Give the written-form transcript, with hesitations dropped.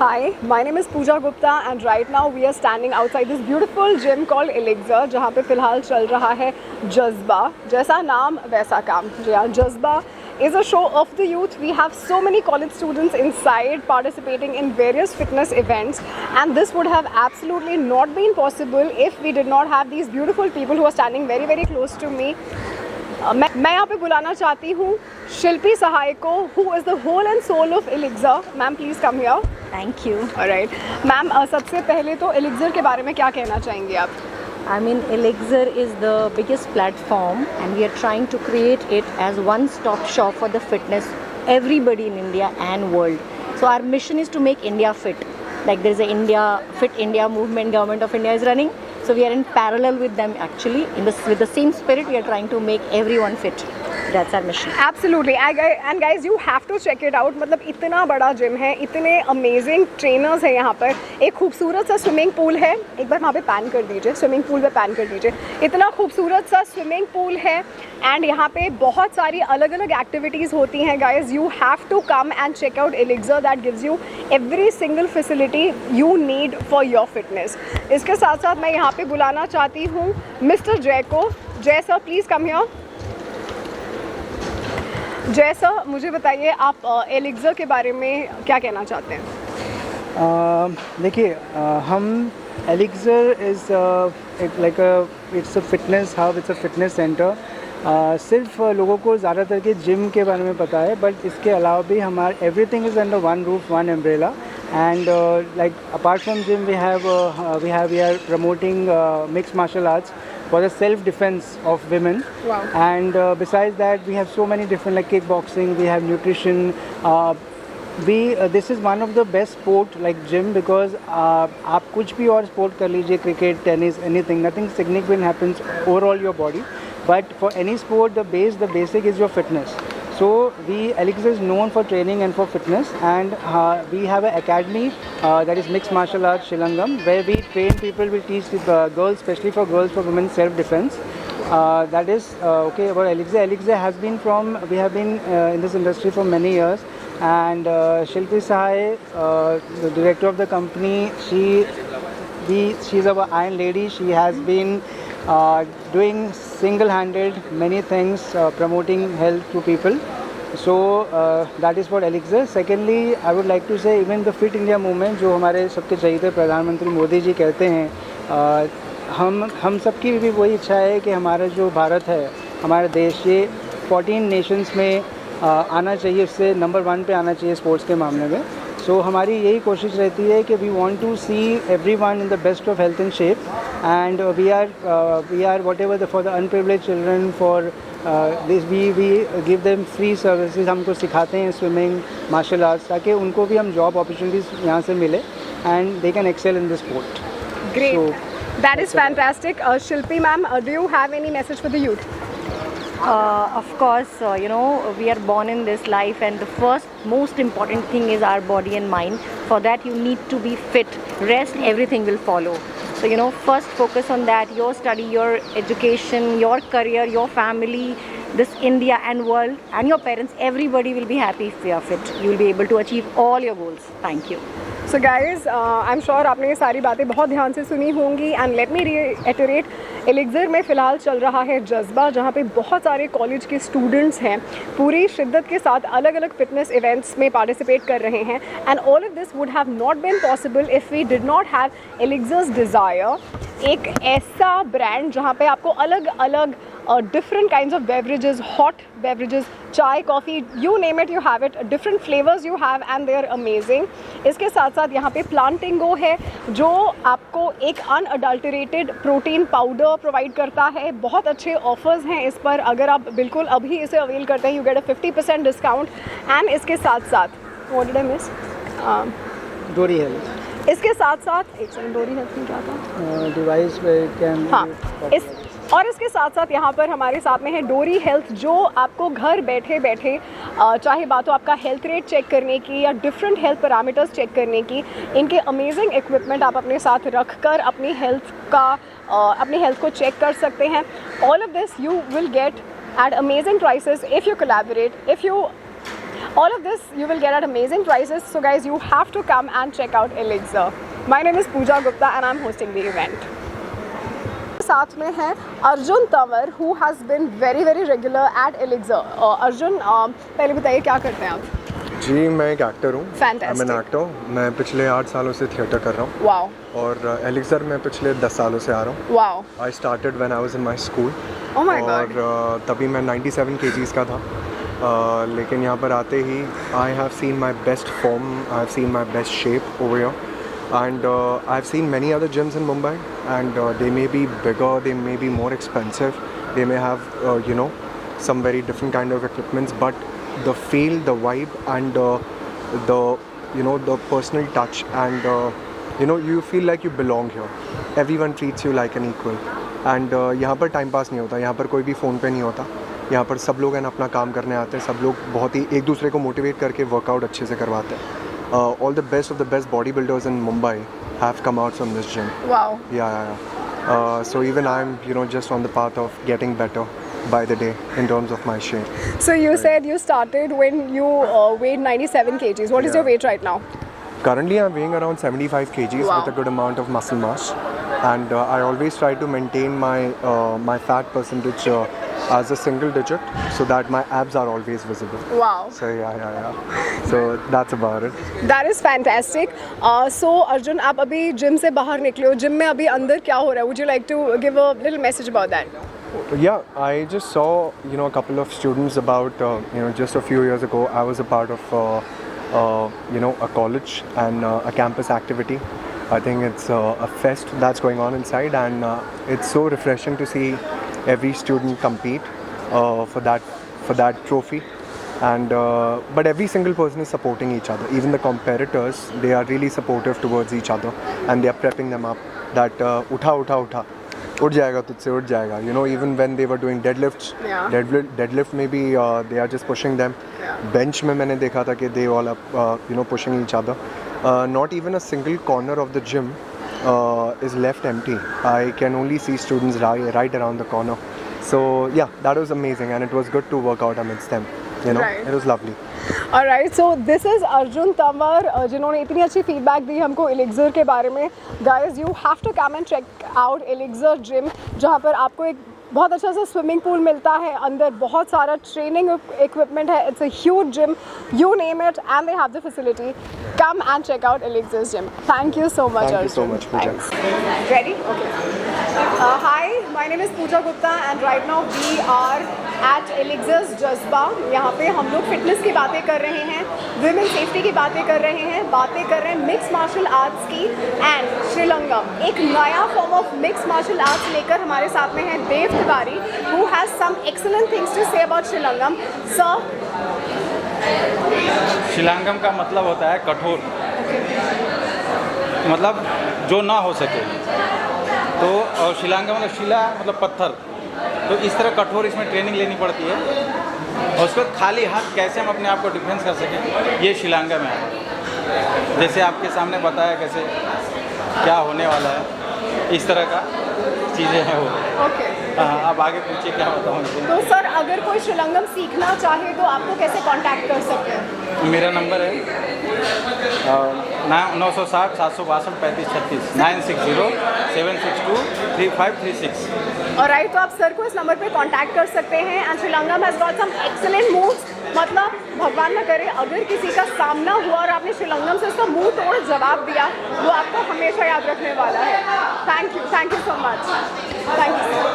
Hi, my name is Pooja Gupta and right now we are standing outside this beautiful gym called Elixir जहाँ पे फ़िलहाल चल रहा है जज्बा, जैसा नाम वैसा काम। जी हाँ, जज्बा is a show of the youth. We have so many college students inside participating in various fitness events, and this would have absolutely not been possible if we did not have these beautiful people who are standing very very close to me. मैं यहाँ पे बुलाना चाहती हूँ शिल्पी सहाय को, who is the whole and soul of Elixir. Ma'am please come here. Thank you. Alright. Ma'am सबसे पहले तो Elixir के बारे में क्या कहना चाहेंगे आप? I mean, Elixir is the biggest platform and we are trying to create it as one-stop shop for the fitness, everybody in India and world. So our mission is to make India fit. Like there is a Fit India movement, Government of India is running. So we are in parallel with them actually. With the same spirit, we are trying to make everyone fit. That's our mission. Absolutely. And guys, you have to check it out. मतलब इतना बड़ा gym है, इतने amazing trainers हैं यहाँ पर, एक खूबसूरत सा स्विमिंग पूल है. एक बार वहाँ पे पैन कर दीजिए, स्विमिंग पूल पे पैन कर दीजिए. इतना खूबसूरत सा स्विमिंग पूल है एंड यहाँ पे बहुत सारी अलग अलग एक्टिविटीज़ होती हैं. Guys, you have to come and check out Elixir. That gives you every single facility you need for your fitness. इसके साथ साथ मैं यहाँ पे बुलाना चाहती हूँ मिस्टर जय को. जय सर, प्लीज़ कम हियर. जय सर, मुझे बताइए आप Elixir के बारे में क्या कहना चाहते हैं? देखिए, हम Elixir is it's a fitness hub, it's a fitness centre. सिर्फ लोगों को ज़्यादातर के जिम के बारे में पता है, बट इसके अलावा भी हमारा everything is under one roof, one umbrella. And like apart from gym, we are promoting mixed martial arts for the self-defense of women. Wow. And besides that, we have so many different, like kickboxing, we have nutrition. This is one of the best sport like gym because आप कुछ भी और sport कर लीजिए, cricket, tennis, anything, nothing significant happens overall your body. But for any sport, the basic is your fitness. So Elixir is known for training and for fitness, and we have an academy that is mixed martial arts Shillangam, where we train people. We teach girls, especially for girls, for women's self-defense. That is okay about Elixir. Elixir has been we have been in this industry for many years, and Shilpi Sahai, the director of the company, she's our iron lady. She has been doing single-handed many things, promoting health to people. So that is for Elixir. Secondly, I would like to say even the Fit India movement, जो हमारे सबके चहीते प्रधानमंत्री मोदी जी कहते हैं, हम सबकी भी वही इच्छा है कि हमारा जो भारत है, हमारा देश, ये 14 नेशंस में आना चाहिए, उससे नंबर 1 पे आना चाहिए स्पोर्ट्स के मामले में. So हमारी यही कोशिश रहती है कि we want to see everyone in the best of health and shape, and we are whatever for the unprivileged children, for this we give them free services. हमको सिखाते हैं swimming, martial arts, ताकि उनको भी हम job opportunities यहाँ से मिले and they can excel in the sport. Great. So, that is fantastic. Shilpi ma'am, do you have any message for the youth? Of course, we are born in this life and the first most important thing is our body and mind. For that you need to be fit. Rest, everything will follow. So, first focus on that. Your study, your education, your career, your family, this India and world and your parents, everybody will be happy if you are fit. You will be able to achieve all your goals. Thank you. So guys, I'm sure आपने ये सारी बातें बहुत ध्यान से सुनी होंगी and let me reiterate, Elixir में फ़िलहाल चल रहा है जज्बा, जहाँ पे बहुत सारे कॉलेज के स्टूडेंट्स हैं, पूरी शिद्दत के साथ अलग अलग फिटनेस इवेंट्स में पार्टिसिपेट कर रहे हैं. And all of this would have not been possible if we did not have Elixir's Desire, एक ऐसा ब्रांड जहाँ पे आपको अलग अलग different kinds of beverages, hot beverages, chai, coffee, you name it, you have it, different flavors you have and they are amazing. इसके साथ साथ यहाँ पे Plantingo है जो आपको एक unadulterated protein powder प्रोवाइड करता है. बहुत अच्छे ऑफर्स हैं इस पर, अगर आप बिल्कुल अभी इसे अवेल करते हैं you get a 50% discount. And इसके साथ साथ what did I miss? Dori Health. इसके साथ साथ एक सेकंड, डोरी हेल्थ में क्या था? Device can. हाँ, इसके साथ साथ यहाँ पर हमारे साथ में है डोरी हेल्थ, जो आपको घर बैठे बैठे चाहे बात हो आपका हेल्थ रेट चेक करने की या डिफरेंट हेल्थ पैरामीटर्स चेक करने की, इनके अमेजिंग इक्विपमेंट आप अपने साथ रख कर अपनी हेल्थ को चेक कर सकते हैं. All of this you will get at amazing prices if you collaborate, if you All of this you will get at amazing prices. So guys, you have to come and check out Elixir. My name is Pooja Gupta and I'm hosting the event. साथ में है Arjun Tanwar who has been very regular at Elixir. Arjun, पहले बताइए क्या करते हैं आप? जी मैं एक एक्टर हूँ. Fantastic. मैं एक्टर हूँ. मैं पिछले 8 सालों से थिएटर कर रहा हूँ. Wow. और एलिक्सर में पिछले 10 सालों से आ रहा हूँ. Wow. I started when I was in my school. Oh my God. और तभी मैं 97 kgs का था. लेकिन यहाँ पर आते ही I have seen my best form, I have seen my best shape over here. And I have seen many other gyms in Mumbai, and they may be bigger, they may be more expensive, they may have some very different kind of equipments, but the feel, the vibe, and the personal touch, and you feel like you belong here. Everyone treats you like an equal, and यहाँ पर time pass नहीं होता, यहाँ पर कोई भी phone पे नहीं होता. यहाँ पर सब लोग हैं अपना काम करने आते हैं, सब लोग बहुत ही एक दूसरे को मोटिवेट करके वर्कआउट अच्छे से करवाते हैं. All the best of the best bodybuilders in Mumbai have come out from this gym. Wow. Yeah. So even I'm, just on the path of getting better by the day in terms of my shape. So you said you started when you weighed 97 kgs. What is your weight right now? Currently I'm weighing around 75 kgs Wow. with a good amount of muscle mass. And I always try to maintain my fat percentage as a single digit so that my abs are always visible. Wow. So yeah. So that's about it. That is fantastic. So Arjun, आप अभी gym से बाहर निकले हो, gym में अभी अंदर क्या हो रहा है? Would you like to give a little message about that? Yeah, I just saw a couple of students about just a few years ago. I was a part of a college and a campus activity. I think it's a fest that's going on inside, and it's so refreshing to see every student compete for that trophy. And but every single person is supporting each other. Even the competitors, they are really supportive towards each other, and they are prepping them up that utha उठ जाएगा तुझसे उठ जाएगा. Even when they were doing deadlifts, deadlift maybe they are just pushing them. Bench में मैंने देखा था कि they all are pushing each other. Not even a single corner of the gym is left empty. I can only see students right around the corner. So yeah, that was amazing, and it was good to work out amidst them. Right. It was lovely. Alright, so this is Arjun Tamar, जिन्होंने इतनी अच्छी feedback दी हमको Elixir के बारे में. Guys, you have to come and check out Elixir Gym, जहाँ पर आपको एक बहुत अच्छा सा स्विमिंग पूल मिलता है, अंदर बहुत सारा ट्रेनिंग इक्विपमेंट है. It's a huge gym, you name it, and they have the facility. Come and check out Elixir's gym. Thank you so much, Thank you so Arjun. much, Pooja. Thanks. Ready? Okay. Hi, my name is Pooja Gupta and right now we are at Elixir's जज्बा. यहाँ पे हम लोग fitness की बातें कर रहे हैं, विमेन सेफ्टी की बातें कर रहे हैं मिक्स मार्शल आर्ट्स की एंड श्रीलंगम. एक नया form of mix martial arts लेकर हमारे साथ में है देव Tiwari, who has some excellent things to say about श्रीलंगम. Sir, शिलांगम का मतलब होता है कठोर, मतलब जो ना हो सके. तो और शिलांगम मतलब शिला मतलब पत्थर. तो इस तरह कठोर इसमें ट्रेनिंग लेनी पड़ती है, और उसके बाद खाली हाथ कैसे हम अपने आप को डिफेंस कर सकें, ये शिलांगम है. जैसे आपके सामने बताया कैसे क्या होने वाला है, इस तरह का चीज़ें हैं वो. okay. हाँ, आप आगे पूछिए क्या बताऊँ. तो सर, अगर कोई श्रीलंगम सीखना चाहे तो आपको कैसे कांटेक्ट कर सकते हैं? मेरा नंबर है 960 762 3536 960 762 3536. ऑलराइट, तो आप सर को इस नंबर पे कांटेक्ट कर सकते हैं. And Srilangam has got some excellent moves. मतलब भगवान न करे अगर किसी का सामना हुआ और आपने श्रीलंगम से उसका मुंह तोड़ जवाब दिया, वो आपको हमेशा याद रखने वाला है. Thank you so much. Thank you.